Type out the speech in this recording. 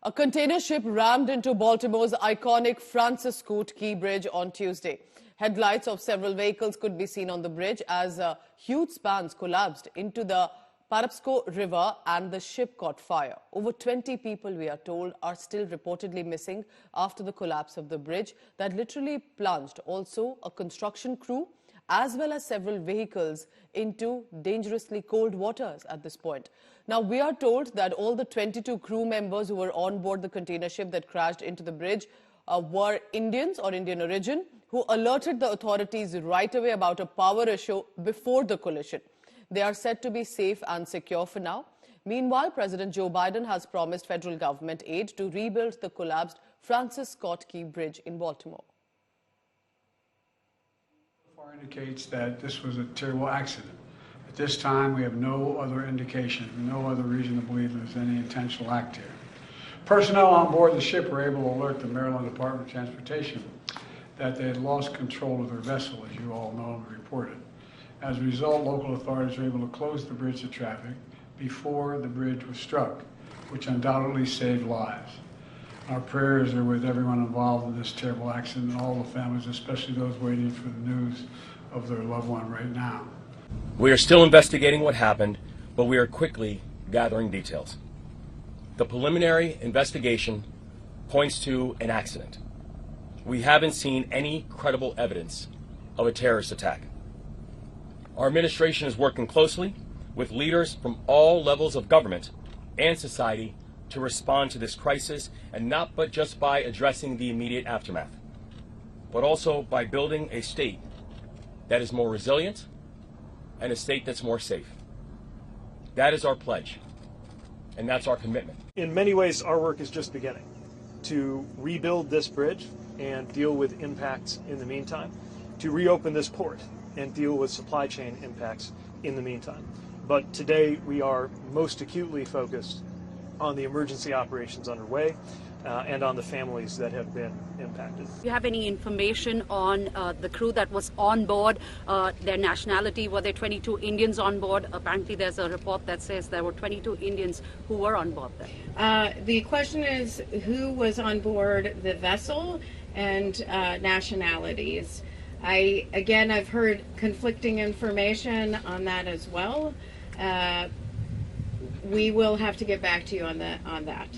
A container ship rammed into Baltimore's iconic Grace Ocean Key Bridge on Tuesday. Headlights of several vehicles could be seen on the bridge as huge spans collapsed into the Patapsco River and the ship caught fire. Over 20 people, we are told, are still reportedly missing after the collapse of the bridge that literally plunged also a construction crew as well as several vehicles into dangerously cold waters at this point. Now, we are told that all the 22 crew members who were on board the container ship that crashed into the bridge were Indians or Indian origin, who alerted the authorities right away about a power issue before the collision. They are said to be safe and secure for now. Meanwhile, President Joe Biden has promised federal government aid to rebuild the collapsed Francis Scott Key Bridge in Baltimore. Indicates that this was a terrible accident. At this time, we have no other indication, no other reason to believe there's any intentional act here. Personnel on board the ship were able to alert the Maryland Department of Transportation that they had lost control of their vessel, as you all know and reported. As a result, local authorities were able to close the bridge to traffic before the bridge was struck, which undoubtedly saved lives. Our prayers are with everyone involved in this terrible accident and all the families, especially those waiting for the news of their loved one right now. We are still investigating what happened, but we are quickly gathering details. The preliminary investigation points to an accident. We haven't seen any credible evidence of a terrorist attack. Our administration is working closely with leaders from all levels of government and society to respond to this crisis, and not but just by addressing the immediate aftermath, but also by building a state that is more resilient and a state that's more safe. That is our pledge, and that's our commitment. In many ways, our work is just beginning to rebuild this bridge and deal with impacts in the meantime, to reopen this port and deal with supply chain impacts in the meantime. But today we are most acutely focused on the emergency operations underway and on the families that have been impacted. Do you have any information on the crew that was on board, their nationality? Were there 22 Indians on board? Apparently there's a report that says there were 22 Indians who were on board there. The question is who was on board the vessel and nationalities. I've heard conflicting information on that as well. We will have to get back to you on that.